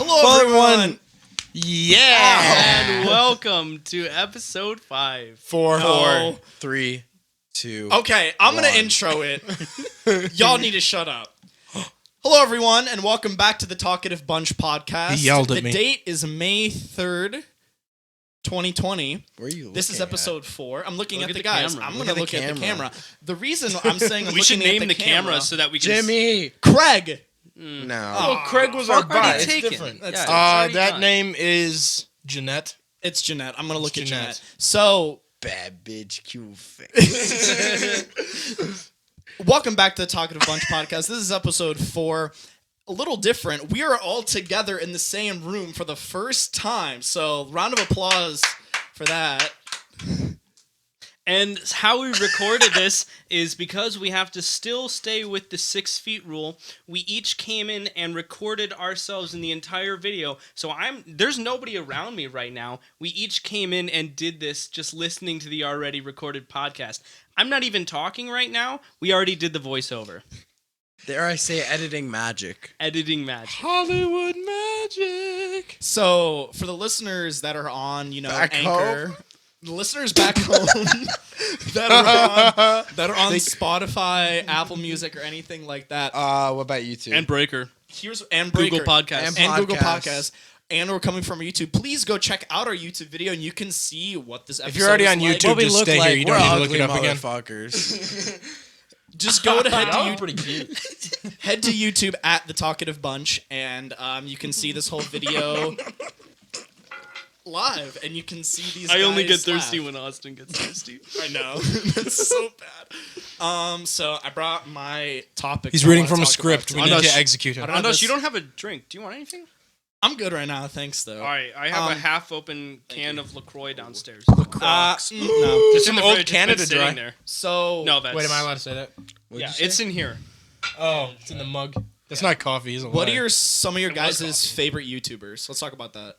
Hello, everyone. Yeah. And welcome to episode 5. 4, 3, 2. Okay, I'm going to 1. intro it. Y'all need to shut up. Hello, everyone, and welcome back to the Talkative Bunch podcast. He yelled at the me. date is May 3rd, 2020. Where are you looking This is episode 4. I'm looking Look at at the the guys. camera. I'm going to look at the camera. The reason I'm saying I'm We should looking at name the camera so that we can... Jimmy. Craig. No. Oh, Craig was our Fuck, already bot. It's taken. different. Yeah, That's it's already That done. name is Jeanette. It's Jeanette. I'm going to look at Jeanette. Jeanette. So, Bad bitch Q fix. welcome back to the Talkative Bunch podcast. This is episode 4. A little different. We are all together in the same room for the first time. So, round of applause for that. And how we recorded this is because we have to still stay with the 6 feet rule. We each came in and recorded ourselves in the entire video. So there's nobody around me right now. We each came in and did this just listening to the already recorded podcast. I'm not even talking right now. We already did the voiceover. Dare I say editing magic? Editing magic. Hollywood magic. So, for the listeners that are on, Back Anchor, home? the listeners back home that are on Spotify, Apple Music, or anything like that. What about you two? And Breaker. And Breaker, Google Podcasts. and Google Podcasts. Podcasts. And we're coming from YouTube. Please go check out our YouTube video, and you can see what this episode If you're already is on like. YouTube, What we just look stay like, here. You we're don't need to look ugly it up again. motherfuckers. Just go to Pretty cute. head to YouTube at the Talkative Bunch, and you can see this whole video live, and you can see these. I only get guys thirsty laugh. when Austin gets thirsty. I know. That's so bad. So I brought my topic. He's I reading wanna from a talk script. about We today. need to execute him. I don't- Andosh, you don't have a drink. Do you want anything? I'm good right now, thanks though. All right, I have a Um, half-open can of LaCroix downstairs. No. It's Some in the old fridge. It's Canada been sitting Dry. there. So No, that's... Wait, am I allowed to say that? What'd Yeah, you say? it's in here. Oh, it's in the mug. That's not coffee. He's a what liar. are some of your It was guys' coffee. favorite YouTubers? Let's talk about that.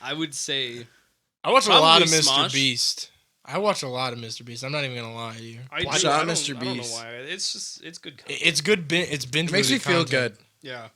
I would say... I watch a lot of Probably Mr. Smosh. Beast. I watch a lot of Mr. Beast. I'm not even gonna lie to you. I Watch do. out, I don't- Mr. I don't know Beast. why. It's just... It's good content. It's good. It's binge. It makes me movie feel content. good. Yeah.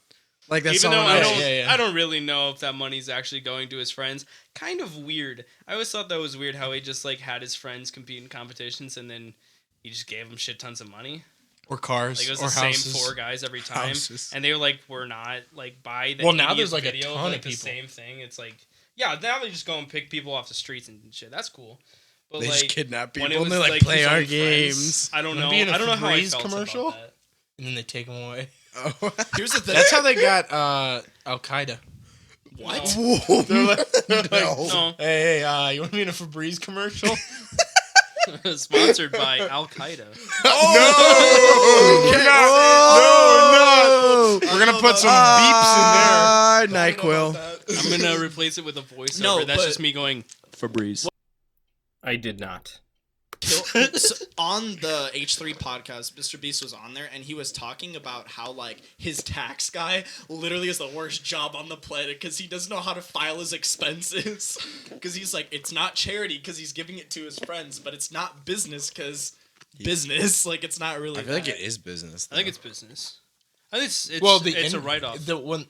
Like that's Even though someone I else. don't, Yeah. I don't really know if that money's actually going to his friends. Kind of weird. I always thought that was weird how he just like had his friends compete in competitions and then he just gave them shit tons of money. Or cars. Like it was or the houses. same 4 guys every time, Houses. and they were like, "We're not like by the." Well, now 80th there's, like, a video ton of like the people. same thing. It's like, yeah, now they just go and pick people off the streets and shit. That's cool. But They like, just kidnap when people it and was, they like play his our own friends, games. I don't know. Remember being a I don't know how I Febreze felt commercial? about that. And then they take them away. Oh. Here's the thing. That's how they got Al Qaeda. What? Whoa. They're like, No. No, hey, you want to be in a Febreze commercial? sponsored by Al Qaeda. Oh, No, we're gonna put some Ah, beeps NyQuil. I'm gonna replace it with a voiceover. No, That's but- just me going Febreze. I did not. So on the H3 podcast, Mr. Beast was on there, and he was talking about how like his tax guy literally is the worst job on the planet because he doesn't know how to file his expenses. Because he's like, it's not charity because he's giving it to his friends, but it's not business because business. Like it's not really. I feel like that. it is business. I think though. it's business. I think it's Well, it's a write-off. The one.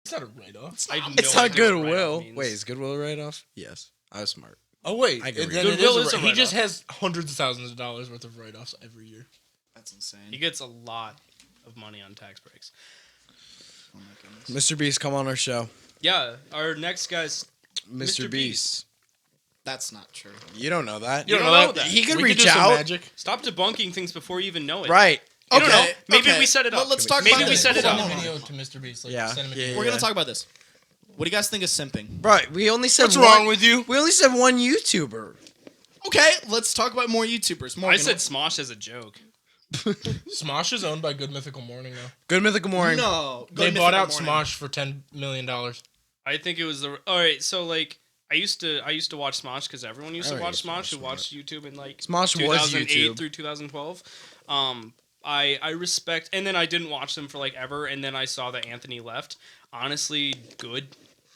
It's not a write-off. I have It's no not idea what goodwill. write-off means. Wait, is goodwill a write-off? Yes, I was smart. Oh wait, I agree. then it Goodwill is is a He just write-off. has hundreds of thousands of dollars worth of write-offs every year. That's insane. He gets a lot of money on tax breaks. Oh my goodness. Mr. Beast, come on our show. Yeah, our next guy's Mr. Mr. Beast. That's not true. You don't know that. You don't know that. He could We reach do some out. Magic. stop debunking things before you even know it. Right. You don't Okay, know. Maybe okay. we set it up. Well, let's talk Maybe about we this. set it Hold up. on. Send a video to Mr. Beast. Like, Yeah, send him a yeah, video. We're yeah. gonna talk about this. What do you guys think of simping? Right. We only said What's one, wrong with you? We only said one YouTuber. Okay, let's talk about more YouTubers. I Morgan, said Smosh as a joke. Smosh is owned by Good Mythical Morning now. Good Mythical Morning. no. They Good bought Mythical out Morning. Smosh for $10 million. I think it was the all right. So like, I used to watch Smosh because everyone used to Everyone watch used to watch Smosh who Smosh. watched YouTube in like Smosh was 2008 YouTube. through 2012. I respect, and then I didn't watch them for like ever, and then I saw that Anthony left. Honestly, good.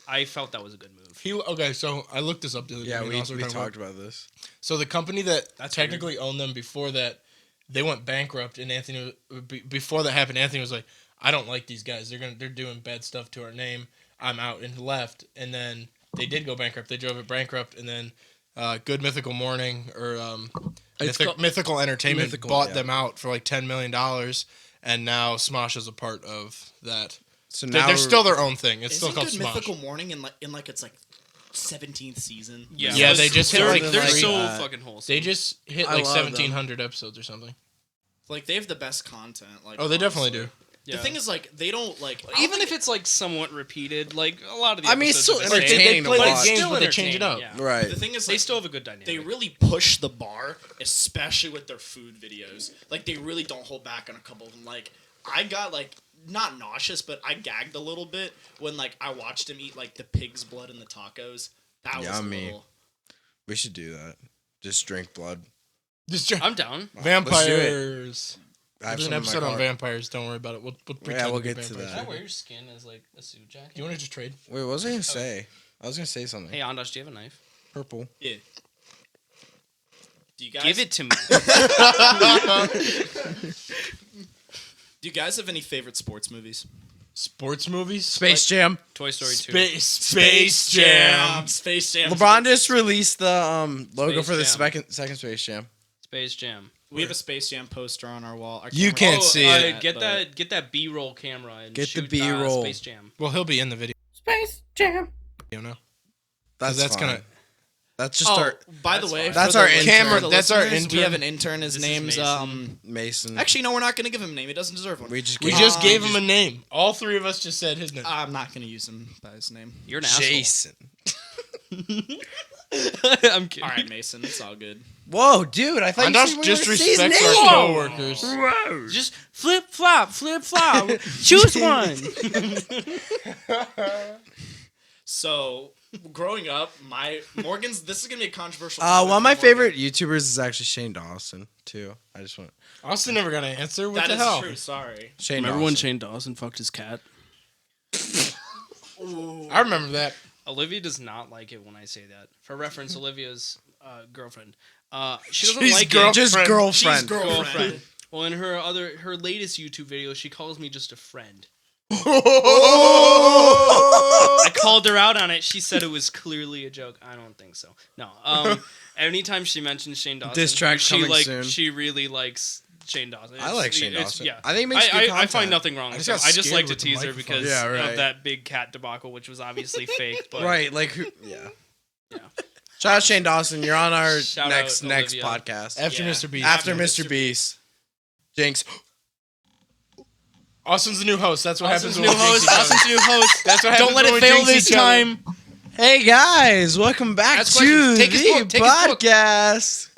I felt that was a good move. Okay, so I looked this up the other day. Yeah, and we also talked talked about this. So the company that That's technically owned them before that, they went bankrupt, and Anthony, before that happened, Anthony was like, I don't like these guys. They're doing bad stuff to our name. I'm out and left. And then they did go bankrupt. They drove it bankrupt, and then Good Mythical Morning or Mythical Entertainment bought them out for like $10 million, and now Smosh is a part of that. So now they're still their own thing. It's still called Good Smosh. Mythical Morning in like it's like 17th season. Yeah, they just hit like they're so fucking wholesome. They just hit like 1,700 episodes or something. Like they have the best content. Like they definitely do. The thing is, like, they don't like even if it's like somewhat repeated. Like a lot of the it's episodes still are the same. entertaining They play to like watch. games, Still but they change it up. entertaining, Right. The thing is, They like, still have a good dynamic. they really push the bar, especially with their food videos. Like they really don't hold back on a couple of them. Like I got like not nauseous, but I gagged a little bit when like I watched him eat like the pig's blood and the tacos. That was a little... We should do that. Just drink blood. I'm down. Vampires. There's an some in my episode on car. vampires. Don't worry about it. We'll pretend we'll to be get to vampires. that. Can I wear your skin as like a suit jacket? Do you want to just trade? Wait, what was I gonna say? I was gonna say something. Hey, Andosh, do you have a knife? Purple. Yeah. Do you guys Give it to me. Do you guys have any favorite sports movies? Sports movies? Space Jam. Toy Story 2. Space Jam. Space Jam. LeBron just released the logo Space for the Jam. second Space Jam. Space Jam. We have a Space Jam poster on our wall. Our You camera- can't see it. Get that B-roll camera and Get the shoot, B-roll. Space Jam. Well, he'll be in the video. Space Jam. You know? That's fine. gonna. That's just Oh, our by the That's way, fine. That's for our the intern. camera. That's our We intern. have an intern. His This is name's Mason. Mason. Actually, no, we're not going to give him a name. He doesn't deserve one. we just We gave- just gave him a name. All three of us just said his name. I'm not going to use him by his name. You're an asshole. Jason. I'm kidding. All right, Mason. It's all good. Whoa, dude! I thought you said Andosh we just were gonna say his respects name. our coworkers. Just flip flop. Choose one. So, growing up, Morgan's. This is going to be a controversial. One topic of my for Morgan. favorite YouTubers is actually Shane Dawson too. I just want Austin never got an answer. What That the is hell? true. Sorry. Shane. Remember Dawson. when Shane Dawson fucked his cat? I remember that. Olivia does not like it when I say that. For reference, Olivia's girlfriend. She doesn't She's like girlfriend. Just She's girlfriend. girlfriend. Well, in her latest YouTube video, she calls me just a friend. Oh! I called her out on it. She said it was clearly a joke. I don't think so. No. Anytime she mentions Shane Dawson, Diss track she coming soon. she really likes Shane Dawson. I like Shane it's- Dawson. Yeah. I think it makes good I content. find nothing wrong with just him. got I just scared like to with the tease her microphone. because Yeah, right. of that big cat debacle, which was obviously fake. But Right, like who? Yeah. Yeah. Shout out Shane Dawson. You're on our Shout next out Olivia. podcast. After Yeah. Mr. Beast. After Mr. Beast. Jinx. Austin's the new host. That's what Austin's happens new when we jinx host. each other. Austin's new host. That's what Don't happens let when it we fail jinx this each other. time. Hey guys, welcome back Ask to questions. Take his the book. Take his book. podcast.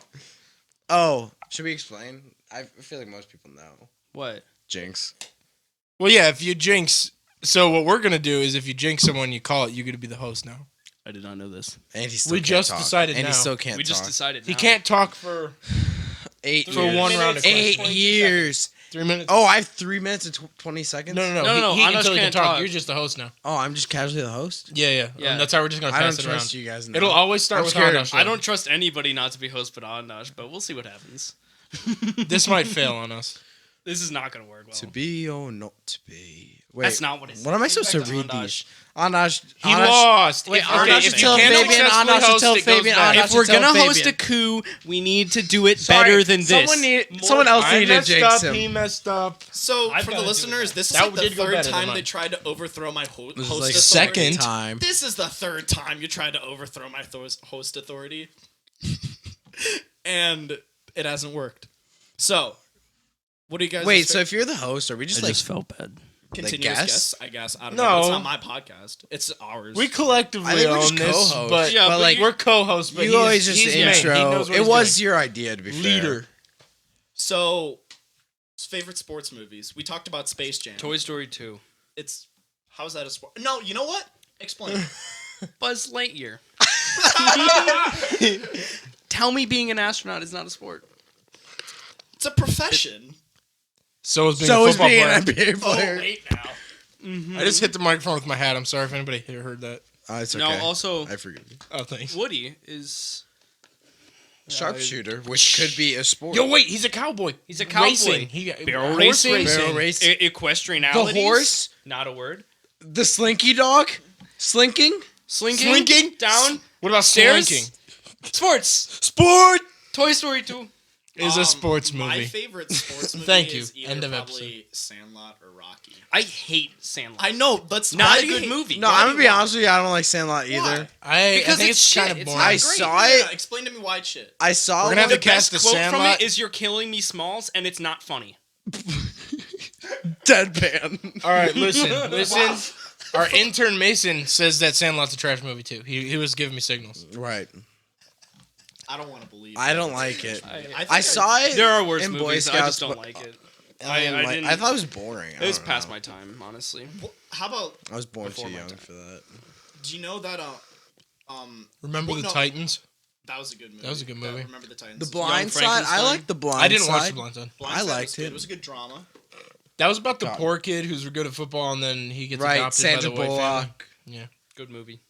Oh, should we explain? I feel like most people know. What? Jinx. Well, yeah, if you jinx. So what we're going to do is if you jinx someone, you call it, you're going to be the host now. I did not know this. And he still We can't just talk. decided and now. he still can't We talk. just decided. He now. can't talk for 8 for years. one round of 8 questions. years. 3 minutes. Oh, I have 3 minutes and 20 seconds? No. No, He Andosh until he can can't talk. talk. You're just the host now. Oh, I'm just casually the host? Yeah. Yeah. That's how we're just going to I don't pass it trust around. you guys now. It'll always start I'm with scared. Andosh. I don't trust anybody not to be host but Andosh, but we'll see what happens. This might fail on us. This is not going to work well. To be or not to be. Wait, That's not what it is. what am I supposed to Back to read Andosh. these? Andosh. He lost. Wait, If- Andosh if should you tell can't Fabian, successfully Andosh should host, tell it goes Fabian, back. Andosh If we're tell going to host a Fabian. coup, we need to do it Sorry, better than this. Someone else I needed to messed jinx up. him. He messed up. So, I've for gotta the do listeners, that. this is That like the did go third better than time mine. they tried to overthrow my host This is authority. like second time. This is the third time you tried to overthrow my host authority. And it hasn't worked. So, what do you guys... Wait, so if you're the host, are we just like... felt bad. continuous guest? guests, I guess. I don't No. know. It's not my podcast. It's ours. We collectively I think we're own just this, co-hosts. but, Yeah, but like you- we're co-hosts. But you he's, always just he's main. He intro. knows what It he's was doing. your idea, to be fair. Leader. So, favorite sports movies. We talked about Space Jam. Toy Story 2. It's... How is that a sport? No, you know what? Explain. Buzz Lightyear. Tell me being an astronaut is not a sport. It's a profession. So is being So a is football being player. an NBA Oh, player. wait now. I just hit the microphone with my hat. I'm sorry if anybody here heard that. It's okay. No, also, I forgive you. Oh, thanks. Woody is Sharpshooter, which could be a sport. Yo, wait, he's a cowboy. He's a cowboy. Racing. Barrel Horse racing. Barrel race. Equestrianalities. The horse. Not a word. The slinky dog. Slinking. Slinking. Down. What about Stairs? slinking? Sports. Sport Toy Story 2. is a sports movie. My favorite sports movie Thank you. is either End of probably Sandlot or Rocky. I hate Sandlot. I know, that's Not why a do you good hate- movie. No, I'm gonna be honest with you. I don't like Sandlot either. I Because think it's it's kind shit. of It's boring. not I great. saw No, it. explain to me why it's shit. I saw We're gonna have one. to cast Best the quote from Sandlot. it is "You're killing me, Smalls," and it's not funny. Deadpan. All right, listen. Our intern Mason says that Sandlot's a trash movie too. He was giving me signals. Right. I don't want to believe. I don't like it. think I saw it. There are worse in Boy movies. I Scouts, just don't but like it. I didn't. thought it was boring. It was past my time, honestly. How about? I was born Before too my young time. for that. Do you know that? Remember Well, the no. Titans? That was a good movie. That was a good movie. Remember the Titans. The Blind Side. I Frankenstein. like the Blind I didn't watch Side. The Blind Side. Blind I Side liked was good. it. It was a good drama. That was about the God. poor kid who's good at football, and then he gets Right, adopted Sandra by the white family. Bullock. Good movie.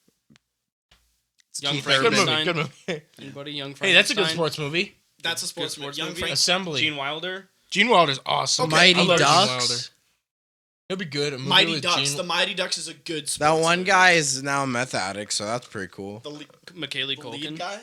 It's Young Keith Frank- Good Urban. movie. Frankenstein. Good movie. Anybody? Young Hey, that's a good Frankenstein? sports movie. That's a sports sports movie. Young movie. Frank. Assembly. Gene Wilder. Gene Wilder's awesome. Okay, Mighty I love Gene Wilder. Ducks. It'll be good. A movie Mighty with Ducks. Gene- The Mighty Ducks is a good. That Sports one movie. guy is now a meth addict, so that's pretty cool. The lead, Macaulay the lead Culkin. guy.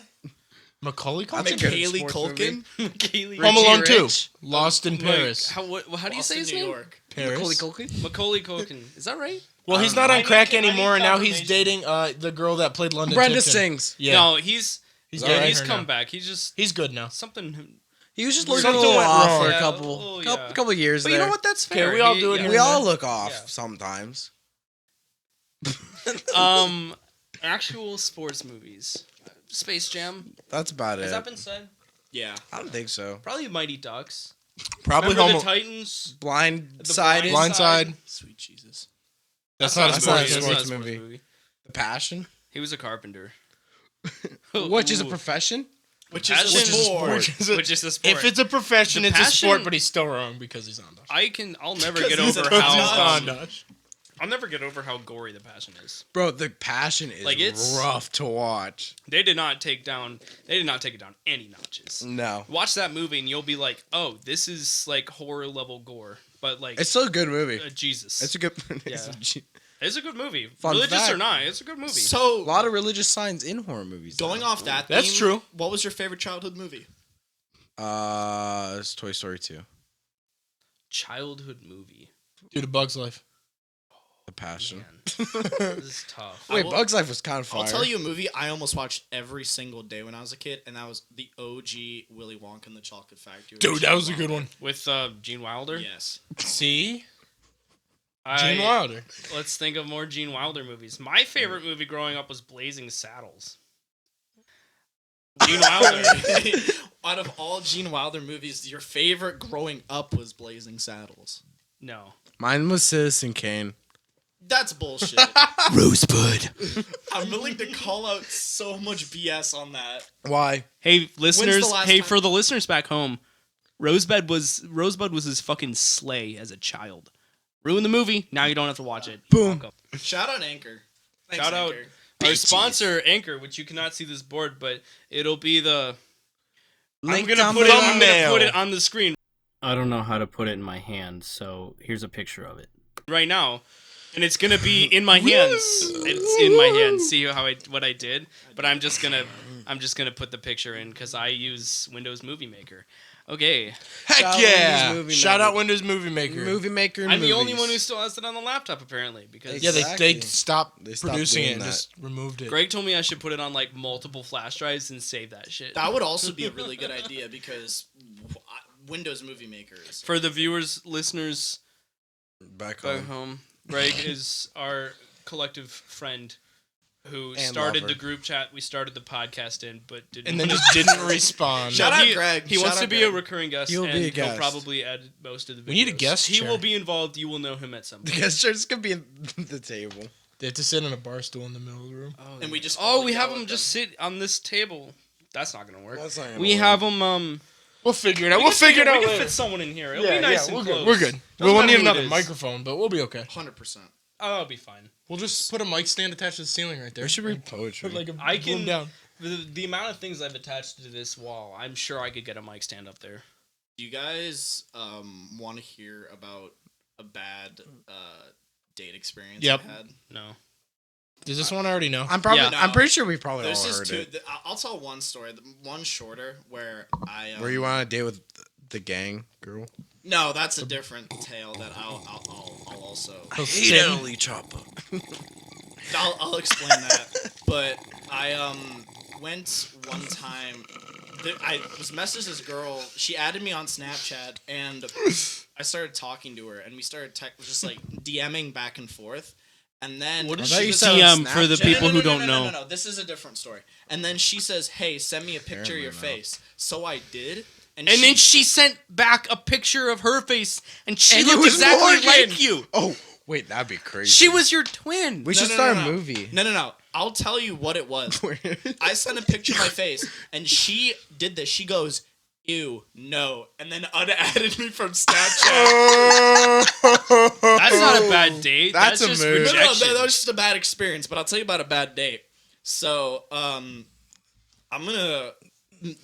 Macaulay That's a Culkin. good Macaulay sports Culkin. Macaulay. Home Richie Alone 2. Rich. Lost in Paris. How do you say Boston, his New name? York. Paris. Culkin. Macaulay Culkin. Is that right? Well, I he's don't not know. on crack I need anymore, and now he's confirmation. dating the girl that played London Brenda Tipton. Sings. Yeah, No, he's he's All dating right. he's her come now. back. He's just He's good now. something. He was just looking a Something little went off wrong. for a Yeah, couple, oh, couple, yeah. couple years But there. you know what? That's Okay, fair. we all do it here We and all there. look off Yeah. sometimes. Actual sports movies. Space Jam. That's about Has it. that been said? Yeah. I don't think so. Probably Mighty Ducks. Probably Remember Home the Titans. Blindsided. Blind- Blindside. Sweet Jesus. That's not a That's sports not a movie. sports That's not a movie. The Passion. He was a carpenter. Which is a Ooh. profession? Which Passion. is a sport. Which is a sport. If it's a profession, The it's a sport, Passion- but he's still wrong because he's on Dutch. I'll never Because get he's over a how Dutch. Dutch. I'll never get over how gory the Passion is. Bro, The Passion is Like, it's- rough to watch. They did not take it down any notches. No. Watch that movie and you'll be like, "Oh, this is like horror level gore." But like It's still a good movie. Jesus. It's a good Yeah. It's a good movie. Fun Religious fact. or not, it's a good movie. a So lot of religious signs in horror movies. going though. off that, That's theme, true. What was your favorite childhood movie? It's Toy Story 2. Childhood movie. Dude, A Bug's Life. The Passion. Man, this is tough. Wait, will- Bug's Life was kind of fire. I'll tell you a movie I almost watched every single day when I was a kid, and that was the OG Willy Wonka and the Chocolate Factory. with Dude, that Gene was a good Wilder. one. With Gene Wilder. Yes. See? Gene Wilder. Let's think of more Gene Wilder movies. My favorite movie growing up was Blazing Saddles. Gene Wilder. Out of all Gene Wilder movies, your favorite growing up was Blazing Saddles. No. Mine was Citizen Kane. That's bullshit. Rosebud. I'm willing to call out so much BS on that. Why? Hey, listeners. last Hey, time- for the listeners back home, Rosebud was his fucking sleigh as a child. Ruin the movie. Now you don't have to watch it. You're Boom. welcome. Shout out Anchor. Thanks, Shout out Anchor. our sponsor, Anchor, which you cannot see this board, but it'll be the. Link I'm down gonna below. put it on the screen I don't know how to put it in my hand, so here's a picture of it. right now, and it's gonna be in my hands. It's in my hands. See what I did? But I'm just gonna put the picture in because I use Windows Movie Maker. Okay, Heck Shout out yeah! Windows Movie Shout Maker. out Windows Movie Maker. Movie Maker. I'm the only movies. one who still has it on the laptop apparently because Yeah, Exactly. they stopped They stopped producing doing it and that. just removed it. Greg told me I should put it on like multiple flash drives and save that shit. That would also be a really good idea because Windows Movie Maker is. For the viewers, listeners Back back home. home, Greg is our collective friend who And started lover. the group chat we started the podcast in, but didn't. And then just didn't respond. Shout out he, Greg. He Shout wants out to be Greg. a recurring guest, He'll and be a he'll guest. probably add most of the videos. We need a guest He chair. will be involved. You will know him at some The point. guest chair's gonna be in the table. They have to sit on a bar stool in the middle of the room. And we just Oh, we yell have at him them. just sit on this table. That's not gonna work. That's not gonna We work. have him. We'll figure it out. We'll figure it out We can later. fit someone in here. It'll be nice and we're close. good. We're good. Doesn't We'll matter need who it another is. microphone, but we'll be okay. 100%. Oh, it'll be fine. We'll just put a mic stand attached to the ceiling right there. We should read poetry. Put like a I balloon can- down. The amount of things I've attached to this wall, I'm sure I could get a mic stand up there. Do you guys want to hear about a bad date experience Yep. I had? No. Does this one already know? I'm probably. Yeah. I'm pretty sure we probably There's all just heard two. it. I'll tell one story. One shorter where I. Were you on a date with the gang girl? No, that's a different tale that I'll also. Italy chopper. I'll explain that. But I went one time. I was messaged this girl. She added me on Snapchat, and I started talking to her, and we started just like DMing back and forth. And then What is I thought she you said on DM for the Snapchat. people who don't know? No. This is a different story. And then she says, "Hey, send me a picture of your face." So I did, And then she sent back a picture of her face, and she And it looked was exactly Morgan. like you. Oh, wait, that'd be crazy. She was your twin. We should start a movie. No. I'll tell you what it was. I sent a picture of my face, and she did this. She goes, "Ew, no," and then unadded me from Snapchat. That's not a bad date. That's a just mood. No, rejection. that was just a bad experience. But I'll tell you about a bad date. So, I'm gonna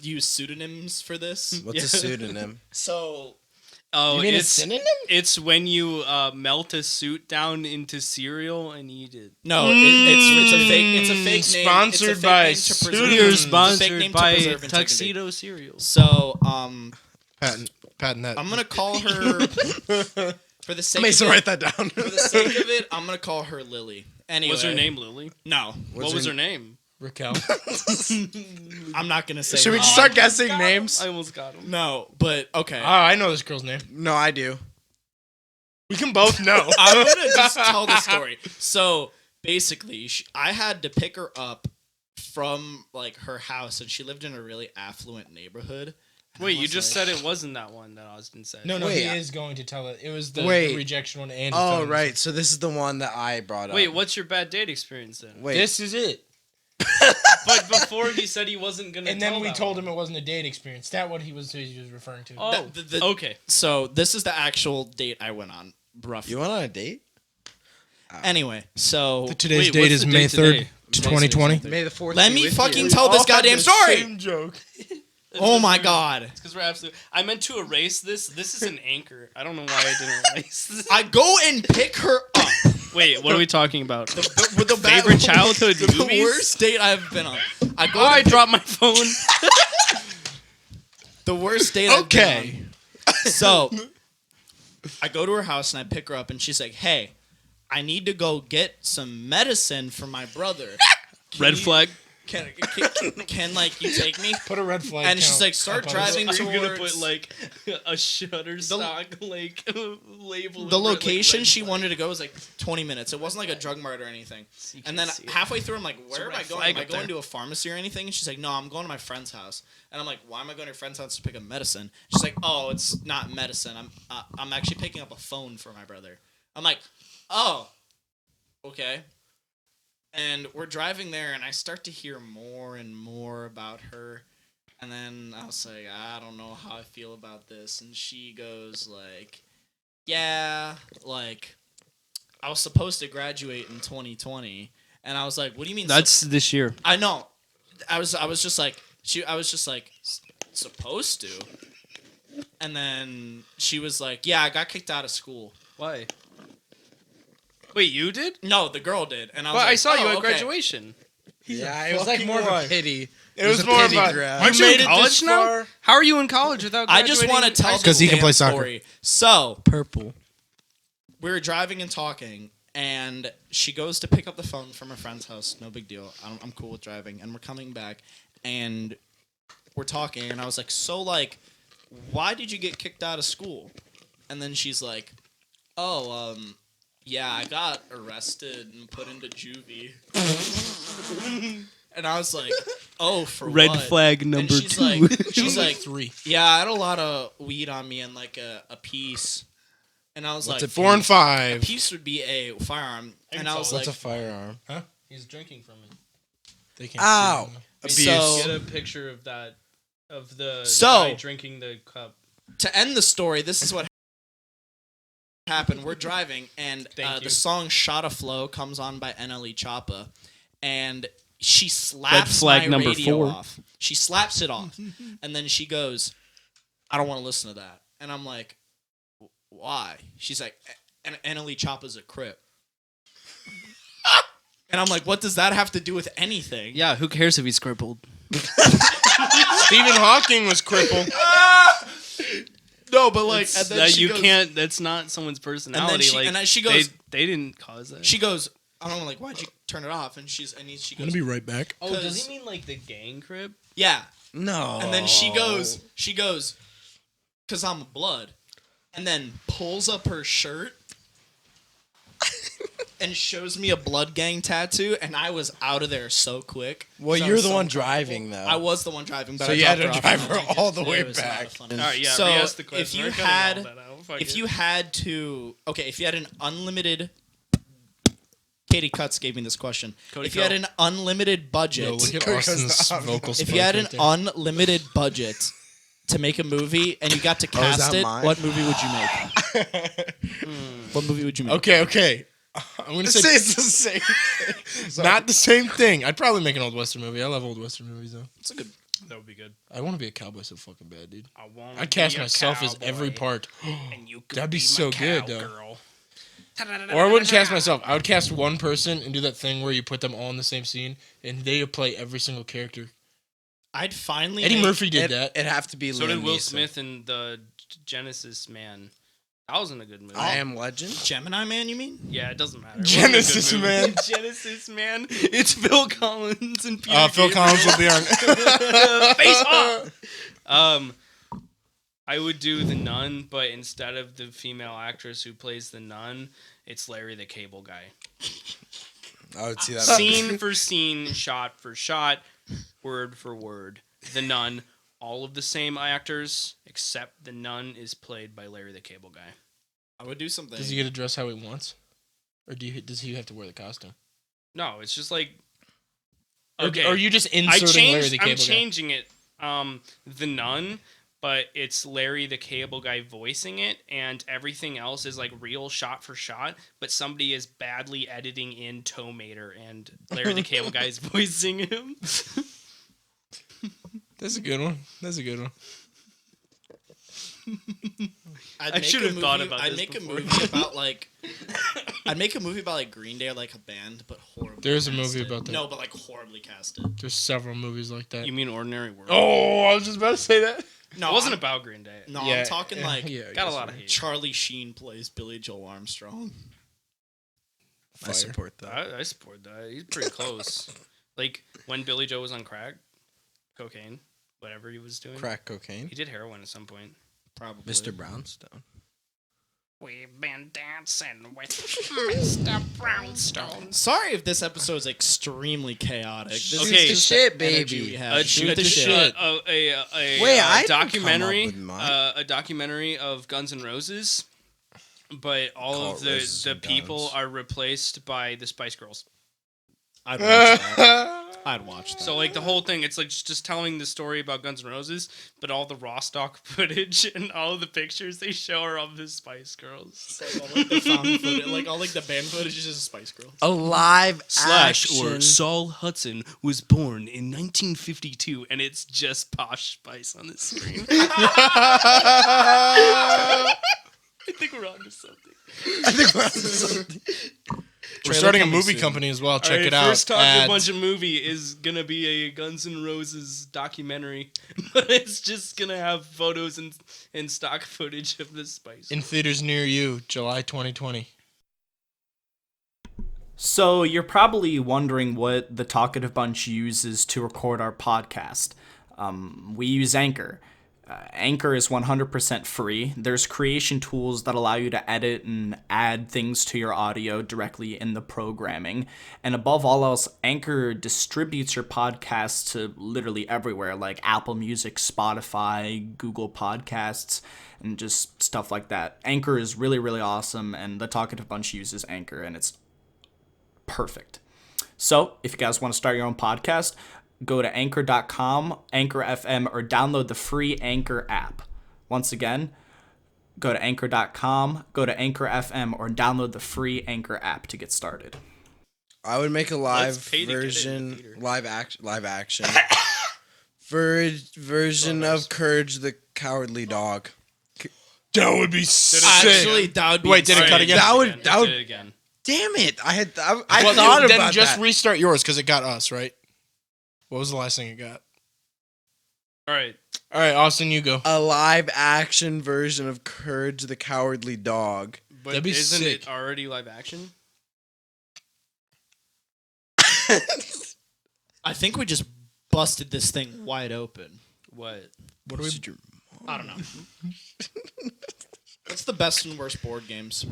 use pseudonyms for this. What's a pseudonym? So, Oh, You mean a it's synonym? it's when you melt a suit down into cereal and eat it. no, it's a fake. It's a fake name. Sponsored It's a fake by name to preserve- Pseudonym. You're it's a fake sponsored name to by preserve integrity. Tuxedo cereals. So, Patent that. I'm gonna call her for the sake Mason, of it. write that down. For the sake of it, I'm gonna call her Lily. Anyway, Was her name Lily? No, What was her name? Raquel. I'm not gonna say. Should we her just name. start guessing names? I almost got him. No, but okay. I know this girl's name. No, I do. We can both know. I'm gonna just tell the story. So basically, I had to pick her up from like her house, and she lived in a really affluent neighborhood. And I Wait, you was just like- said it wasn't that one that Austin said. No, Wait, he is going to tell it. It was the Wait. rejection one. And Oh, right. So this is the one that I brought up. Wait, what's your bad date experience then? Wait. This is it. But before he said he wasn't gonna. And then tell we that told one. him it wasn't a date experience. That what he was referring to. Oh, okay. So this is the actual date I went on. Roughly. You went on a date? Anyway, so Today's Wait, date what's is the May date 3rd, today? 2020. May the 4th. let be me with fucking you. tell this goddamn story. Same joke. Oh my god. It's because we're absolutely. I meant to erase this. This is an anchor. I don't know why I didn't erase this. I go and pick her up. Wait, what are we talking about? With the Favorite childhood the movies? worst date I've been on. I go. Oh, I to dropped my phone. the worst date. I've been Okay. on. So I go to her house and I pick her up, and she's like, "Hey, I need to go get some medicine for my brother. Red flag. Can like you take me?" Put a red flag. And she's count like, "Start up on driving this. I'm gonna towards put like a Shutterstock like label. the over it, like, location red she flag. wanted to go was like 20 minutes. It wasn't like a drug mart or anything. So you And can't then see it. halfway through, I'm like, It's a "Where am red I going? flag Am I up going there. to a pharmacy or anything?" And she's like, "No, I'm going to my friend's house." And I'm like, "Why am I going to your friend's house to pick up medicine?" She's like, "Oh, it's not medicine. I'm actually picking up a phone for my brother." I'm like, "Oh, okay." And we're driving there, and I start to hear more and more about her. And then I was like, "I don't know how I feel about this." And she goes like, "Yeah, like I was supposed to graduate in 2020." And I was like, "What do you mean?" That's this year. I know. I was just like supposed to. And then she was like, "Yeah, I got kicked out of school." Why? Wait, you did? No, the girl did. And I was Well, like, I saw you "Oh, at okay." graduation. Yeah, it was like more of a pity. It was a more pity about. grab. Aren't you in college now? far? How are you in college without I graduating? just want to tell high this 'Cause he can damn play soccer. story. So, Purple. we were driving and talking, and she goes to pick up the phone from her friend's house. No big deal. I'm cool with driving. And we're coming back, and we're talking, and I was like, "So, like, why did you get kicked out of school?" And then she's like, "Oh, yeah, I got arrested and put into juvie." And I was like, "Oh, for Red what?" flag And number she's 2. like, she's like, 3. "Yeah, I had a lot of weed on me and like a piece." And I was What's like, a 4 and "A 5. piece would be a firearm." And I was What's like, a firearm? He's drinking from it. They can't Ow. see him. Abuse. So- Get a picture of that, of the So- guy drinking the cup. to end the story, this is what happened. We're driving, and Thank you. the song "Shot of Flow" comes on by NLE Choppa, and she slaps flag my number radio 4. off. She slaps it off, and then she goes, "I don't want to listen to that." And I'm like, "Why?" She's like, "Annalie Choppa's a Crip." And I'm like, "What does that have to do with anything?" Yeah, who cares if he's crippled? Stephen Hawking was crippled. No, but like, and then That she you goes, can't. That's not someone's personality. and then she goes, they didn't cause that. she goes, I'm like, "Why'd you turn it off?" And she I'm goes, gonna be right back. Oh, 'cause- does he mean like the gang crib? "Yeah." No. And then she goes, "'Cause I'm a blood," and then pulls up her shirt and shows me a blood gang tattoo, and I was out of there so quick. Well, 'Cause I you're was the so one uncomfortable. driving, though. I was the one driving, but So I you had dropped to her off drive and her I all the it way was not back. a fun- All right, yeah. So, re-ask the question. if you We're cutting had- all that out. Fuck If it. you had to, if you had an unlimited, Katie Cutts gave me this question. Cody If you had Coe. an unlimited budget, Yo, look at Because Austin's the- vocal if spike you had an right there. unlimited budget to make a movie and you got to Oh, is cast that it, mine? what movie would you make? What movie would you make? Okay. I'm gonna say It's the same thing. not the same thing. I'd probably make an old western movie. I love old western movies though. It's a good. That would be good. I want to be a cowboy so fucking bad, dude. I want. I'd cast myself as every part. and you could That'd be so good, though. Girl. Or I wouldn't cast myself. I would cast one person and do that thing where you put them all in the same scene and they would play every single character. I'd finally. Eddie make- Murphy did that. It'd have to be So Liam did Will Neeson. Smith in the Genesis Man. That wasn't a good movie. I Am Legend. Gemini Man, you mean? Yeah, it doesn't matter. It Genesis wasn't a good movie. Man. Genesis Man. It's Phil Collins and Peter Phil Gabriel. Collins will be on. Face off. I would do the nun, but instead of the female actress who plays the nun, it's Larry the Cable Guy. I would see that. Scene for scene, shot for shot, word for word. The nun, all of the same actors, except the nun is played by Larry the Cable Guy. I would do something. Does he get to dress how he wants? Or does he have to wear the costume? No, it's just like Or are you just I inserting Larry the changed. I'm Cable Guy? changing it. The nun, but it's Larry the Cable Guy voicing it, and everything else is like real shot for shot. But somebody is badly editing in Tow Mater, and Larry the Cable Guy is voicing him. That's a good one. That's a good one. I should have thought about I'd this make before. a movie about like. I'd make a movie about like Green Day, or like a band, but horribly. There's a movie casted. about that. No, but like horribly casted. There's several movies like that. You mean Ordinary World? Oh, I was just about to say that. No, It wasn't I'm, about Green Day. No, Yeah, I'm talking yeah, like yeah, I Got a guess lot so. of hate. Charlie Sheen plays Billy Joel Armstrong. I support that. I support that. He's pretty close. Like when Billy Joe was on crack, cocaine, whatever he was doing. Crack cocaine. He did heroin at some point. Probably. Mr. Brownstone. We've been dancing with Mr. Brownstone. Sorry if this episode is extremely chaotic. This Okay. is just Shit, the energy baby. we have. Shoot Shoot the the shit. shit. Wait, I didn't documentary, come up with mine. a documentary of Guns N' Roses, but all Call of it Roses the and people Guns. are replaced by the Spice Girls. I'd watch that. I'd watch that. So like the whole thing, it's like just telling the story about Guns N' Roses, but all the raw stock footage and all of the pictures they show are of the Spice Girls. all, like, the found footage, like all like the band footage is just Spice Girls. A live Or Saul Hudson was born in 1952, and it's just Posh Spice on the screen. I think we're on to something. I think we're on to something. We're starting a coming movie soon. company as well. Check All right, it out. First Talk a at- Bunch of Movie is gonna be a Guns N' Roses documentary, but it's just gonna have photos and stock footage of the Spice. in theaters near you, July 2020. So you're probably wondering what the Talkative Bunch uses to record our podcast. We use Anchor. Anchor is 100% free. There's creation tools that allow you to edit and add things to your audio directly in the programming. And above all else, Anchor distributes your podcast to literally everywhere, like Apple Music, Spotify, Google Podcasts, and just stuff like that. Anchor is really, really awesome, and the Talkative Bunch uses Anchor, and it's perfect. So if you guys want to start your own podcast, go to anchor.com, Anchor FM, or download the free Anchor app. Once again, go to anchor.com, go to Anchor FM, or download the free Anchor app to get started. I would make a live Let's pay to get it in the version, theater. live action version of Courage the Cowardly Dog. That would be sick. Actually, that would be. Wait, did it cut again? That would- Did it again. Damn it! I Well, thought then about just that. restart yours because it got us, right? What was the last thing it got? All right. All right, Austin, you go. A live action version of Courage the Cowardly Dog. But That'd be isn't sick. it already live action? I think we just busted this thing wide open. What? What do we? I don't know. What's the best and worst board games?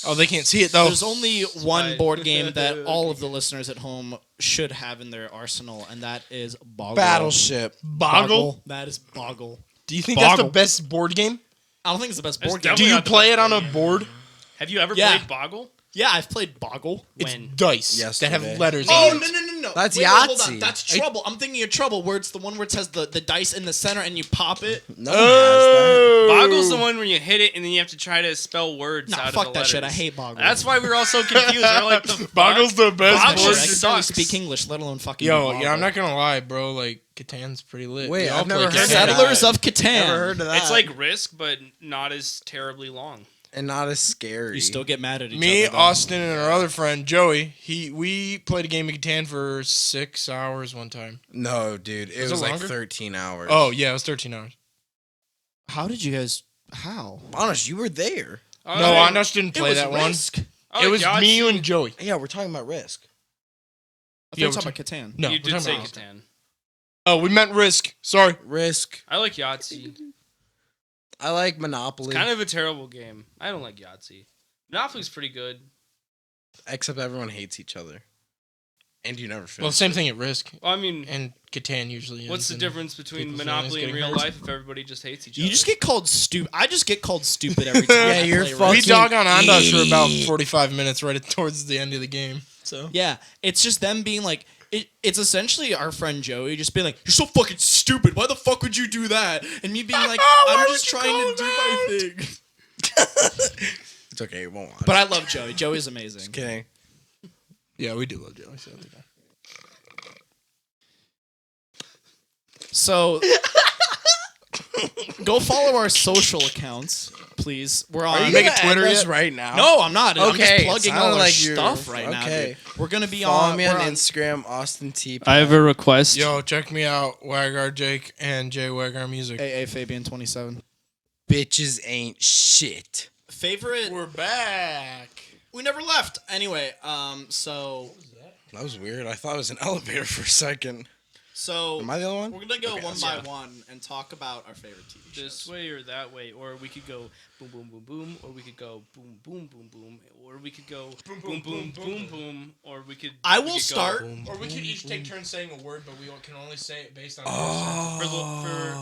Oh, they can't see it though. There's only one Right. board game that all of the listeners at home should have in their arsenal, and that is Boggle. Battleship. Boggle. That is Boggle. Do you think that's the Boggle. best board game? I don't think it's the best It's board game. Do definitely you not the play best it on board a game. board? Have you ever Yeah. played Boggle? Yeah, I've played Boggle. It's When? dice that Yesterday. have letters. Oh, on no, it. no. That's Wait, hold Yahtzee. on. That's Trouble. I'm thinking of Trouble, where it's the one where it has the dice in the center and you pop it. No one has Boggle's the one where you hit it and then you have to try to spell words Nah, out fuck of the that shit. I letters. hate Boggle. That's why we were all so confused. We're like, the fuck? Boggle's the best Boggle board I sucks. can barely speak English, let alone fucking Yo, Boggle. yeah, I'm not gonna lie, bro. Like, Catan's pretty lit. Wait, We all I've never play heard of Catan. that. Settlers of Catan. Never heard of that. It's like Risk, but not as terribly long. and not as scary. You still get mad at each Me, other. though. Austin, and our other friend Joey. We played a game of Catan for 6 hours one time. No, dude. It Was was it like longer? 13 hours. Oh yeah, it was 13 hours. How did you guys? How? Honest, you were there. Oh, No, yeah. Andosh didn't play that one. Risk. Oh, It was Yahtzee. me, you, and Joey. Yeah, we're talking about Risk. I thought Yeah, you were we're talking about Catan. No, You we're did talking say about Austin. Catan. Oh, we meant Risk. Sorry. Risk. I like Yahtzee. I like Monopoly. Kind of a terrible game. I don't like Yahtzee. Monopoly's pretty good. Except everyone hates each other. And you never finish. Well, same thing at Risk. Well, I mean, And Catan usually. what's the ends, and difference between people's Monopoly and feelings real getting hurt. life if everybody just hates each You other? just get called stupid. I just get called stupid every time. Yeah, I you're play fucking- We Risk. dog on Andosh for about 45 minutes right towards the end of the game. So Yeah, it's just them being like. It's essentially our friend Joey just being like, "You're so fucking stupid. Why the fuck would you do that?" And me being like, "I'm just trying to do my thing." It's okay, it won't watch. But I love Joey. Joey's amazing. Kidding. yeah, we do love Joey. So So go follow our social accounts, please. We're on. Are you make gonna a Twitter end us yet? right now? No, I'm not. I'm Okay, just plugging sounded all our like you're- stuff right now. okay. Dude. We're gonna be Follow on. me we're on on Instagram, Austin T. I have a request. Yo, check me out, Wagar Jake and Jay Wagar Music. AA Fabian 27. Bitches ain't shit. Favorite. We're back. We never left. Anyway, so That was weird. I thought it was an elevator for a second. Am I the only one? we're gonna go Okay, one yeah. by one and talk about our favorite TV shows. This way or that way, or we could go boom boom boom boom, or we could go boom boom boom boom, or we could go boom boom boom boom, or we could. I we will could go- start. Or we could each take turns saying a word, but we can only say it based on.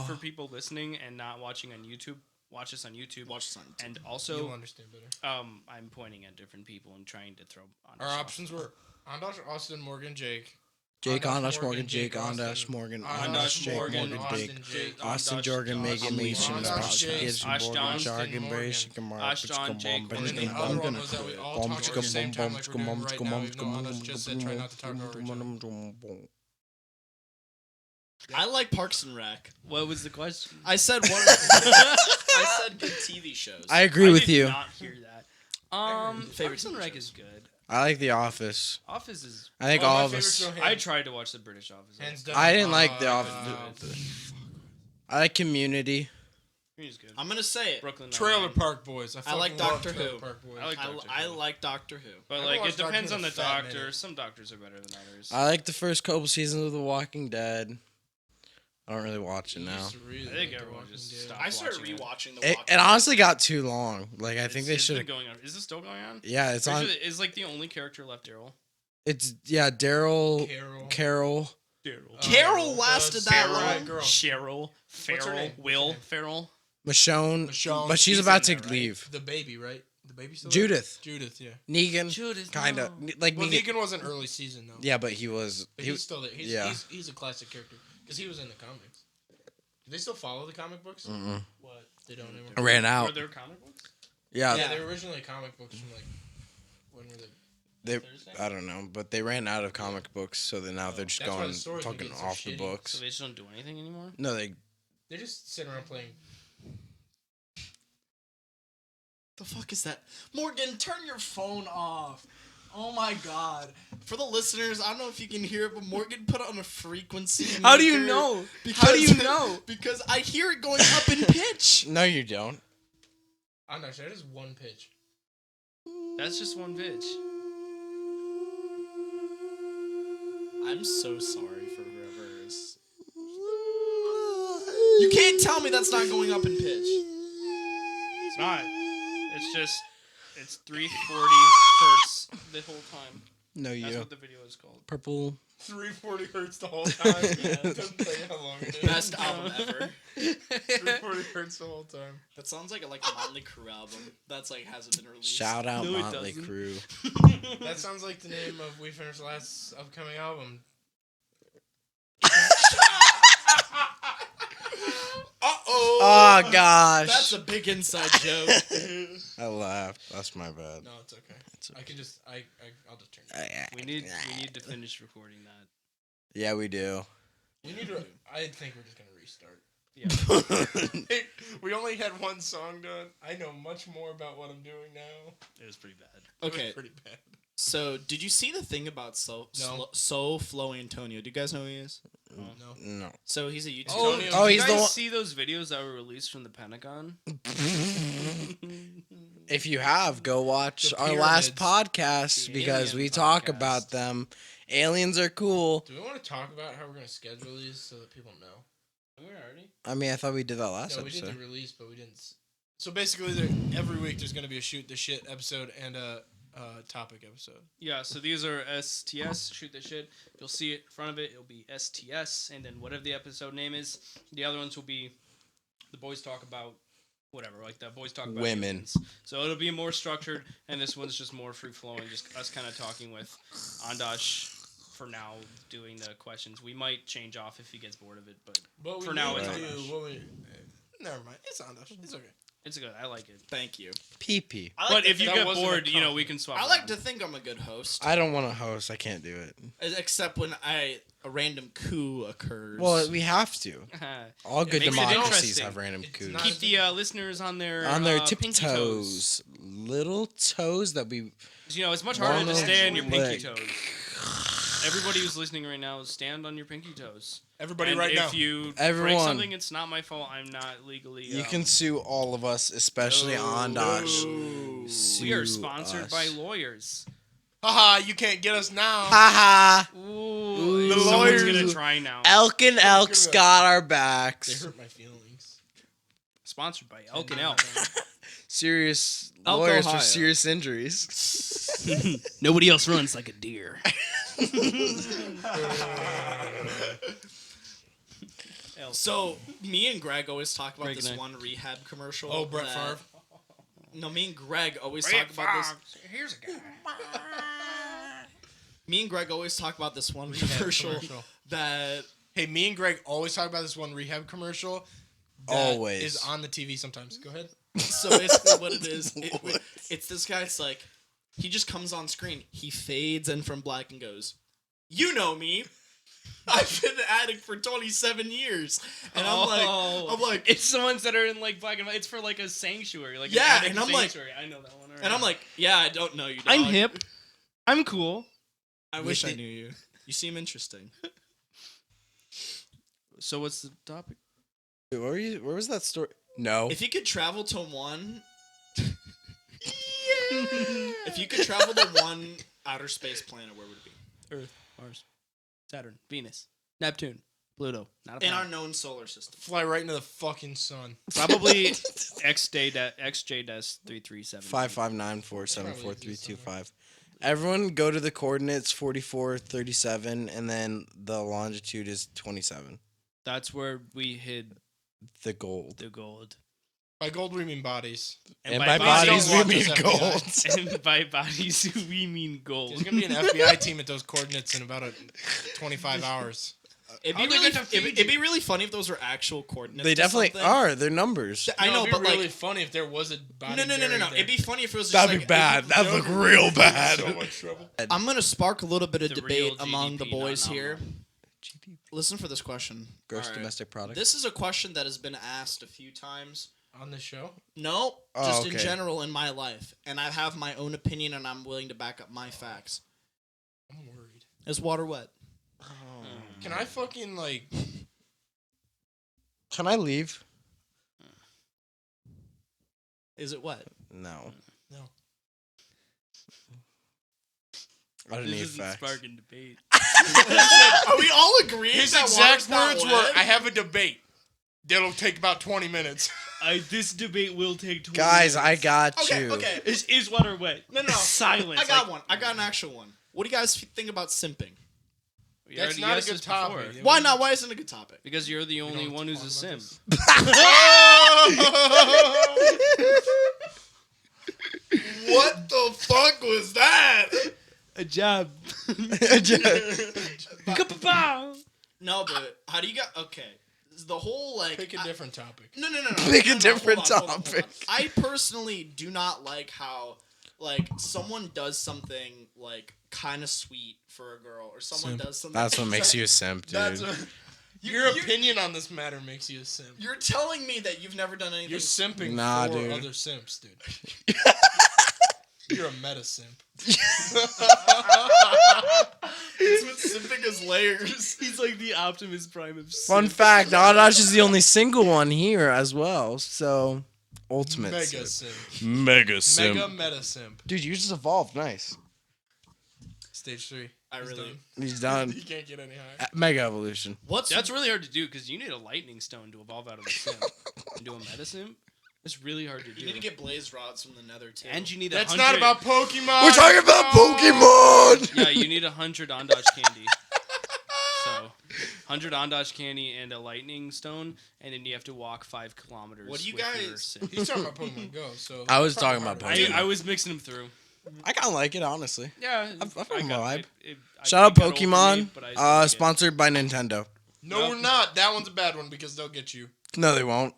for people listening and not watching on YouTube. Watch us on YouTube. Watch this on YouTube. And You'll also, understand better. I'm pointing at different people and trying to throw. On Our options were Andosh, Austin, Morgan, Jake. Jake, Andosh, Ondash, Morgan, Jake, Austin. Ondash, Morgan, Andosh, Ondash, Jake, Morgan, Morgan, Austin, Jake, Jake, Austin, Andosh, Jordan, Megan, Austin, Mason, Andosh, Josh, Jake, Kids, Ash, Morgan, John, Jargon, Morgan, Brace, Gamar, Ash, John, Jake, And then the I'm other one gonna was that we quit. all talk at the same time like we're doing right now, even though Andosh just said try not to talk over each other. I like Parks and Rec. What was the question? I said one. I said good TV shows. I agree with did you. Not hear that. Favorite Parks and TV Rec shows. is good. I like The Office. Office is. I think Oh, my all of favorite us. show, I tried to watch the British Office. hands down. I didn't like The Office. Good. I like Community. It's good. I'm gonna say it. Brooklyn Trailer Nine-Nine. Park Boys. I like fucking love Doctor Trailer Who. Park Boys. I like Doctor I Who. like Doctor Who. But I like, watched it Doctor depends Who on in the a fat doctor. minute. Some doctors are better than others. I like the first couple seasons of The Walking Dead. I don't really watch it now. I think everyone just stopped. I started watching it. rewatching The It Walking honestly got too long. Like I think they It's should been have. going on. Is this still going on? Yeah, it's on. Is like the only character left Daryl. It's Daryl, Carol. Carol, Carol lasted that Samurai long. Girl. Cheryl, What's her Farrell, name? Will Ferrell. Michonne, Michonne, but she's she's about to in there, right? leave. The baby, right? The baby still there? Judith, Judith, yeah. Negan, Judith, kinda no. like Well, Negan. Negan was an early season though. Yeah, but he was. But He, he's still there. He's, yeah. he's a classic character because he was in the comics. Do they still follow the comic books? Mm-mm. What? They don't I anymore. ran Were out. there comic books? Yeah, Yeah, they were originally comic books from like When were they? They, Thursday? I don't know, but they ran out of comic books, so then now they're just That's why going the stores were fucking getting so off the shitty. books. So they just don't do anything anymore? No, they. They're just sitting around playing. The fuck is that? Morgan, turn your phone off. Oh my god. For the listeners, I don't know if you can hear it, but Morgan put on a frequency. How do you meter know? Because, How do you know? Because I hear it going up in pitch. No, you don't. I'm not sure. That is one pitch. That's just one pitch. I'm so sorry for whoever is. You can't tell me that's not going up in pitch. It's not. It's just, it's 340 hertz the whole time. No, That's you. what the video is called. Purple. 340 hertz the whole time. It doesn't tell you how long it is. Best album ever. 340 hertz the whole time. That sounds like a Motley Crue album. That's like hasn't been released. Shout out No, it Motley doesn't. Crue. That sounds like the name of We Finished Last's upcoming album. Uh-oh. Oh gosh. That's a big inside joke. I laughed. That's my bad. No, it's okay. I can just I'll just turn it. We need to finish recording that. Yeah, we do. We need to. I think we're just gonna restart. Yeah. We only had one song done. I know much more about what I'm doing now. It was pretty bad. It was Okay, pretty bad. so did you see the thing about Flo Antonio? Do you guys know who he is? No. No. So he's a YouTuber. Oh, did he's you the guys one- see those videos that were released from the Pentagon? If you have, go watch The our last pyramids. podcast The because we alien talk podcast. about them. Aliens are cool. Do we want to talk about how we're gonna schedule these so that people know? We already. I mean, I thought we did that last No, we did episode. the release, but we didn't. So basically, every week there's gonna be a shoot the shit episode and a topic episode. Yeah, so these are STS, shoot the shit. You'll see it in front of it. It'll be STS, and then whatever the episode name is. The other ones will be the boys talk about whatever, like the boys talk about Women. aliens. So it'll be more structured, and this one's just more free flowing, just us kind of talking with Andash for now, doing the questions. We might change off if he gets bored of it, but But we For now, need it's to on do us. what we. Never mind. It's on us. It's okay. it's good. I like it. Thank you. PP. I like But to if you think- get wasn't a bored, you know, we compliment. can swap. I like around. to think I'm a good host, I don't want to host. I can't do it. except when a random coup occurs. Well, we have to. All good makes it democracies interesting. have random It's coups. not- Keep the listeners on their Tippy pinky toes. Little toes that we. You know, it's much harder to Long stay on your pinky leg. toes. Everybody who's listening right now, stand on your pinky toes. Everybody And right now. if you break Everyone. something, it's not my fault. I'm not legally. You can sue all of us, especially Andash. We are Sue sponsored us. by lawyers. Haha, you can't get us now. Haha. Ooh, The someone's lawyers- gonna try now. Elk and Elks They got our They backs. hurt my feelings. Sponsored by Elk and Elk. Serious Elk, lawyers Ohio. for serious injuries. Nobody else runs like a deer. So me and Greg always talk about Greg this and I. one rehab commercial. Oh, Brett that- Favre. No, me and Greg always talk about this. Here's a guy. Me and Greg always talk about this one Rehab commercial commercial. that Hey, me and Greg always talk about this one rehab commercial. That Always. is on the TV sometimes. Go ahead. so basically what it is, it's this guy. It's like he just comes on screen, he fades in from black and goes, "You know me. I've been an addict for 27 years," and I'm like, It's the ones that are in like black and white. It's for like a sanctuary, like Yeah, an addict and I'm like- sanctuary. I know that one. Already. and I'm like, yeah, I don't know you. Dog. I'm hip. I'm cool. I wish I knew you. You seem interesting. So what's the topic? Dude, where was that story? No. If you could travel to one, if you could travel to one outer space planet, where would it be? Earth, Mars, Saturn, Venus, Neptune, Pluto. Not a In our planet. known solar system. Fly right into the fucking sun. Probably XJ-337. 559-474-325. Everyone go to the coordinates 4437 and then the longitude is 27. That's where we hid The gold. the gold. By gold, we mean bodies. And by bodies don't we watch mean us, gold. And by bodies, we mean gold. There's gonna be an FBI team at those coordinates in about 25 hours. It'd be How'd they really, get to Fiji? it'd be really funny if those were actual coordinates. They to definitely something. are. They're numbers. I know, it'd but be really like, funny if there was a body. no. buried there. It'd be funny if it was just That'd like, be bad. if- That'd look real bad. So much trouble. I'm gonna spark a little bit of The real debate among the GDP, boys not here. nominal. Listen for this question. Gross All right. domestic product. This is a question that has been asked a few times. On the show. No, Oh, just in okay. general in my life, and I have my own opinion, and I'm willing to back up my facts. I'm worried. Is water wet? Can I fucking like? Can I leave? Is it wet? No. No. I don't need This isn't facts. sparking debate. Are we all agreeing His that exact water's not words wet? were, "I have a debate. That'll take about 20 minutes." This debate will take 20 Guys, I minutes. got Okay, you. okay. Is water wet? No. Silence. I got like, one. I got an actual one. What do you guys think about simping? we That's already not a guessed good this before. topic. Why not? Why isn't it a good topic? Because you're the only don't one who's talk a about simp. What the fuck was that? A job. Ka-pa-pow. No, but how do you got? Okay, the whole like. Pick a different topic. No. Pick a No, different hold on. topic. I personally do not like how like someone does something like kind of sweet for a girl, or someone Simp. does something. That's what makes you a simp, dude. That's what, Your opinion on this matter makes you a simp. You're telling me that you've never done anything. You're simping Nah, for dude. other simps, dude. You're a meta simp. It's what simping is layers. He's like the Optimus Prime of Fun simp. fact, Adash is the only single one here as well. So, ultimate Mega simp. simp. Mega simp. Mega meta simp. Dude, you just evolved. Nice. Stage 3. I He's really. done. He's done. You can't get any higher. Mega evolution. What's That's really hard to do because you need a lightning stone to evolve out of a simp. And do a meta simp? It's really hard to do. You need to get blaze rods from the Nether too. and you need That's 100. not about Pokemon. We're talking about Pokemon! Yeah, you need 100 Ondash candy. So, 100 Ondash candy and a lightning stone, and then you have to walk 5 kilometers. What do you with your guys- simp. He's talking about Pokemon Go, so... I was talking about Probably Pokemon. I was mixing them through. I kind of like it, honestly. Yeah, I found my vibe. I Shout out think it got over me, Pokemon. but I still like it. Sponsored by Nintendo. No, we're not. That one's a bad one because they'll get you. No, they won't.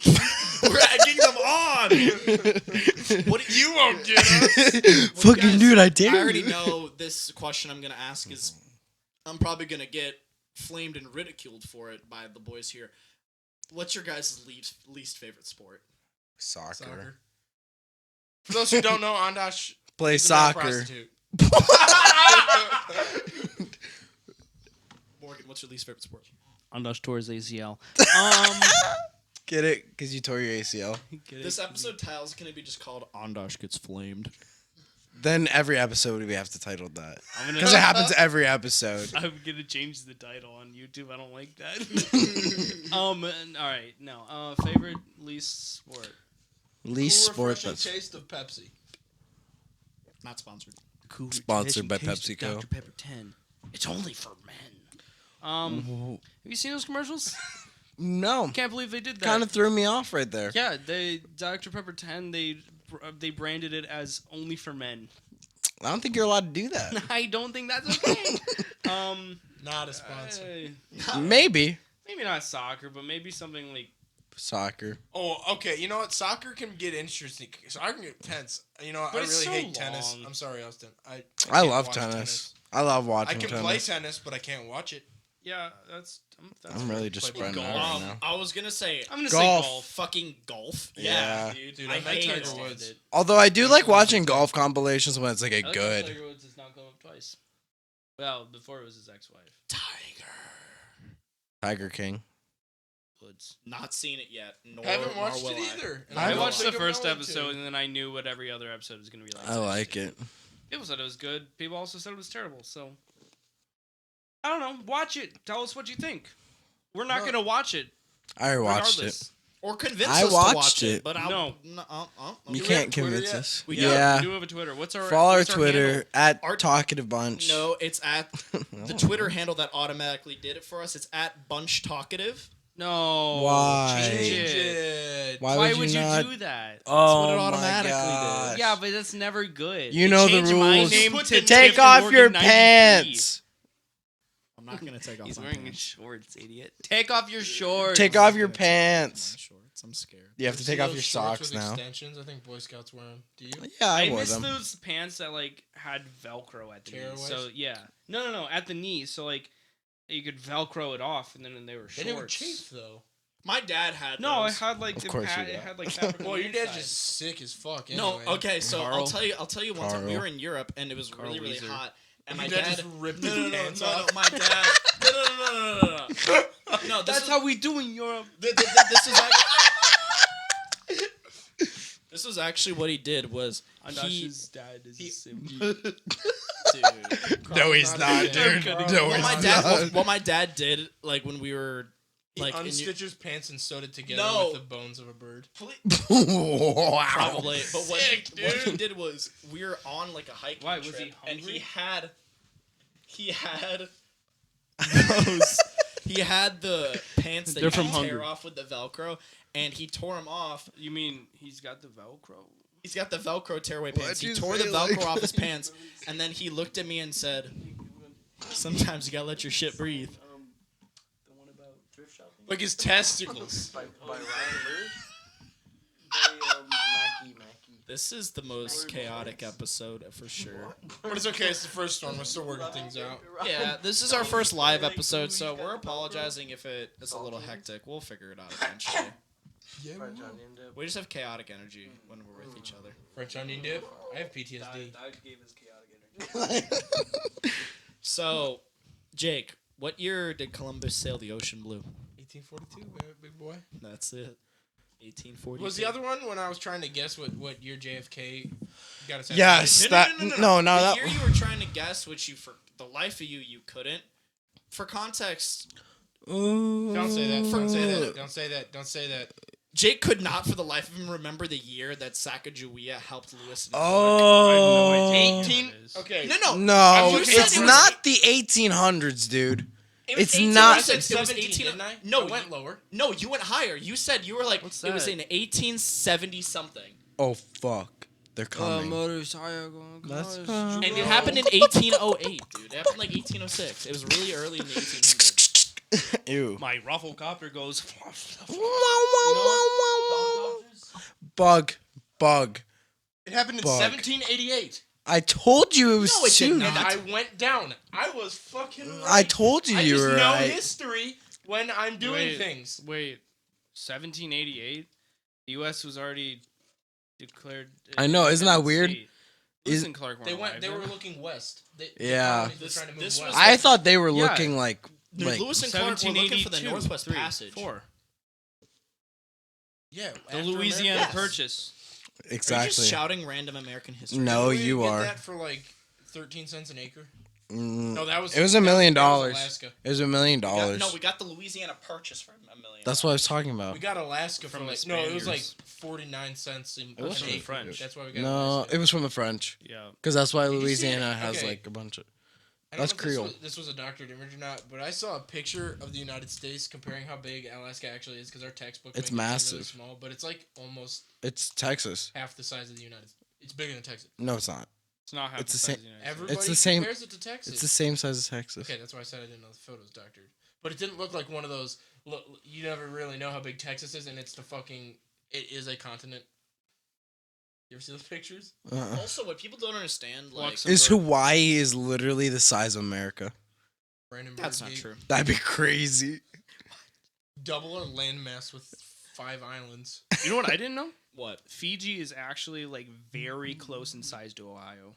We're egging them on. What You won't get us. Fucking dude, I dare I already you. know this question I'm gonna ask is I'm probably gonna get flamed and ridiculed for it by the boys here. What's your guys' least favorite sport? Soccer. For those who don't know, Ondash Play is a male soccer. prostitute. Morgan, what's your least favorite sport? Ondash towards ACL. Get it? Because you tore your ACL. This episode title's gonna be just called Ondash Gets Flamed. Then every episode we have to title that. I'm Because it happens every episode. I'm gonna change the title on YouTube. I don't like that. All right, no. Favorite least sport. Least Cool, sport refreshing that's taste of Pepsi. Not sponsored. Cool. Sponsored by PepsiCo. Dr. Pepper 10. It's only for men. Have you seen those commercials? no. Can't believe they did that. Kind of threw me off right there. Yeah, they Dr. Pepper 10. They branded it as only for men. I don't think you're allowed to do that. I don't think that's okay. Not a sponsor. Maybe. Maybe not soccer, but maybe something like Soccer. Oh, okay. You know what? Soccer can get interesting. Soccer can get tense. You know what? But I it's really so hate tennis. long. I'm sorry, Austin. I I can't love watch tennis. I love I watching can tennis. play tennis, but I can't watch it. yeah. That's I'm really just Play spreading golf. out right now. I was gonna say I'm gonna Golf. say golf. fucking golf. Yeah. dude. Dude, I I met hate Tiger it. Woods. Although I do like watching golf compilations when it's like a I like good. how Tiger Woods has now come up twice. Well, before it was his ex-wife. Tiger King. Woods. Not seen it yet. Nor, Haven't nor watched will it I. either. and I I don't watched the think I'm first going episode, to. and then I knew what every other episode was gonna be like. I like it. People said it was good. People also said it was terrible. So I don't know. Watch it. Tell us what you think. We're not No. gonna watch it. I watched regardless. it. Or convince I us to watched watch it. it. But I'll, No. You we can't have Twitter convince yet? us. We yeah. We do have a Twitter. What's our Follow our what's Twitter handle? at Our- Talkative Bunch. No, it's at the Twitter handle that automatically did it for us. It's at Bunch Talkative. No. Why? Change Change it. it. Why Why would would you not? do that? Oh what it my automatically did. gosh. Yeah, but that's never good. You They know the changed my rules. name Put to the- Take Tiffany off Morgan your 93. pants. not gonna take off He's my wearing pants. shorts, idiot. Take off your shorts. Take off your I'm gonna take off pants. my shorts. I'm scared. You have to See take off those your shorts socks with now. Extensions. I think Boy Scouts wear them. Do you? Yeah, I I wore miss them. those pants that like had Velcro at the knees. Tearaways? So yeah, no, at the knees. So like you could Velcro it off, and then they were They shorts. never chafe though. My dad had No, those. I had like Of the course you pad. It got. had like fabric. Well, on the your dad's inside. just sick as fuck. No, Anyway. okay, so Carl. I'll tell you one time we Carl. were in Europe and it was Carl really Weezer. hot. And Your my dad dad just ripped no, his no, no, pants no, off? no, my dad. No, this That's is, how we do in Europe. This was actually what he did was he, Anash's dad is a simp. dude. No, he's not, dude. No, What he's my dad not. what my dad did like when we were He like in unstitched his pants and sewed it together No. with the bones of a bird. Wow. probably, but what Sick, what he dude. did was we were on like a hiking Why, was trip he and hungry? he had those he had the pants that They're you from can tear Hungary. off with the Velcro and he tore them off. You mean he's got the Velcro? He's got the Velcro tearaway Why'd pants. He you tore the say Velcro like- off his pants and then he looked at me and said, "Sometimes you gotta let your shit breathe." The one about thrift shopping? Like his testicles. By Ryan Lewis? This is the most chaotic episode for sure. But it's okay. It's the first one. We're still working things out. Yeah, this is our first live episode, so we're apologizing if it is a little hectic. We'll figure it out eventually. Yeah. We just have chaotic energy when we're with each other. French onion dip. I have PTSD. So, Jake, what year did Columbus sail the ocean blue? 1842, big boy. That's it. 1840. Was the other one when I was trying to guess what year JFK got assassinated? Yes, that no, The that year you were trying to guess, which you for the life of you couldn't. For context, Don't say that. Don't say that. Don't say that. Don't say that. Jake could not for the life of him remember the year that Sacagawea helped Lewis and Clark. Oh, 18. Okay. No, no, You said it's it was not the 1800s, dude. It was It's 1806. not- I said It was 17, 18. didn't I? No, I went lower. No, you went higher. You said you were like What's it was that? in 1870 something, Oh fuck, they're coming. That's and it happened in 1808, dude. It happened like 1806. It was really early in the 1800s. Ew. My ruffle copter goes. Bug. It happened in Bug. 1788. I told you it was No, it did soon. not. And I went down. I was fucking right. I told you I you just were know right. history when I'm doing things. Wait, 1788. The U.S. was already declared. I know, isn't that independent weird? state. Lewis and Clark weren't They went. alive They then. were looking west. The Yeah. colonies were trying to move This west. was- I thought they were Yeah. looking like Lewis and Clark were looking for the 1782, Northwest 3, Passage. 4. yeah. The after Louisiana America. Purchase. Are you exactly. just shouting random American history? No, Didn't we you get are. that for like 13 cents an acre. Mm, No, that was. it was $1 million. that was Alaska. It was $1 million. No, we got the Louisiana Purchase for $1 million. That's what I was talking about. We got Alaska From from the like no, it was like Spaniards. 49 cents in It was an from the acre. French. That's why we got. No, Alaska. it was from the French. Yeah. Because that's why Did you see Louisiana it? has Okay. like a bunch of. I don't That's know if Creole. This was a doctored image or not, but I saw a picture of the United States comparing how big Alaska actually is because our textbook. It's makes it seem really massive. small, but it's like almost It's Texas. half the size of the United. It's bigger than Texas. No, it's not. It's not half It's the the size same- of the United States. Everybody the same- compares it to Texas. It's the same size as Texas. Okay, that's why I said I didn't know the photo's doctored. But it didn't look like one of those. Look, you never really know how big Texas is, and it's the fucking. It is a continent. You ever see those pictures? Also, what people don't understand, like, Luxembourg. Is Hawaii is literally the size of America. Brandenburg that's not Gate. true. That'd be crazy. Double our landmass with 5 islands. You know what I didn't know? What? Fiji is actually like very close in size to Ohio.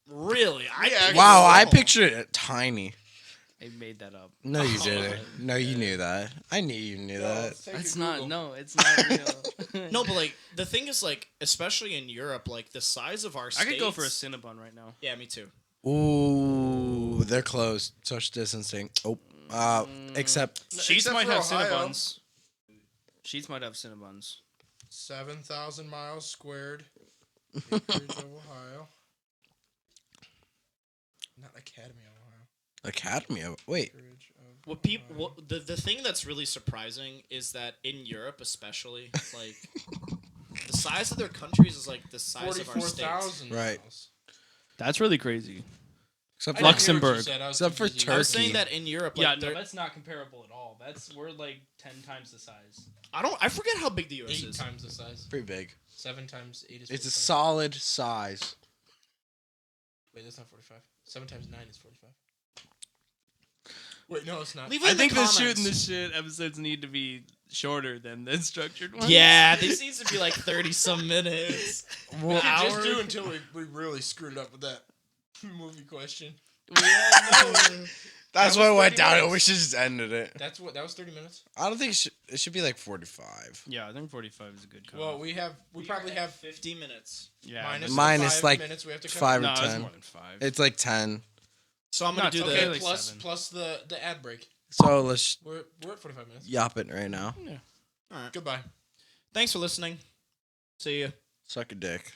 Really? Wow, I pictured it tiny. I made that up. No, you didn't. No, you knew that. I knew you knew that. It's not. No, it's not real. No, but like the thing is, like, especially in Europe, like the size of our I states. could go for a Cinnabon right now. Yeah, me too. Ooh, they're close. Social distancing. Oh, except Sheets except might for have Ohio. Cinnabons. Sheets might have Cinnabons. 7,000 miles squared. Acreage of Ohio. Not Academy of Ohio. Academy of wait. Acreage of What people, the thing that's really surprising is that in Europe, especially, like the size of their countries is like the size of our states. 44,000 Right. miles. That's really crazy. Except I for didn't hear what you Luxembourg. said. I was Except for too busy. I was Turkey. saying that in Europe, like, Yeah, no, they're- that's not comparable at all. We're like 10 times the size. I forget how big the U.S. 8 is. times the size. pretty big. 7 times 8 is 45. It's a solid size. Wait, that's not 45. 7 times 9 is 45. Wait, no, it's not. Leave it I in think the the comments. shoot and the shit episodes need to be shorter than the structured ones. Yeah, this needs to be like 30-some minutes. We could just hour. do until we really screwed it up with that movie question. We all know. That's That what was went 30 down. minutes. We should just ended it. That was 30 minutes. I don't think it should be like 45. Yeah, I think 45 is a good call. Well, we probably have 50 minutes. yeah, minus, Minus, 5 like, minutes we have to cut. 5 no, or it's 10. more than 5. It's like 10. So I'm gonna No, do it's the. Okay, like plus 7. plus the ad break. So let's We're at 45 minutes. yop it right now. All right. Goodbye. Thanks for listening. See you. Suck a dick.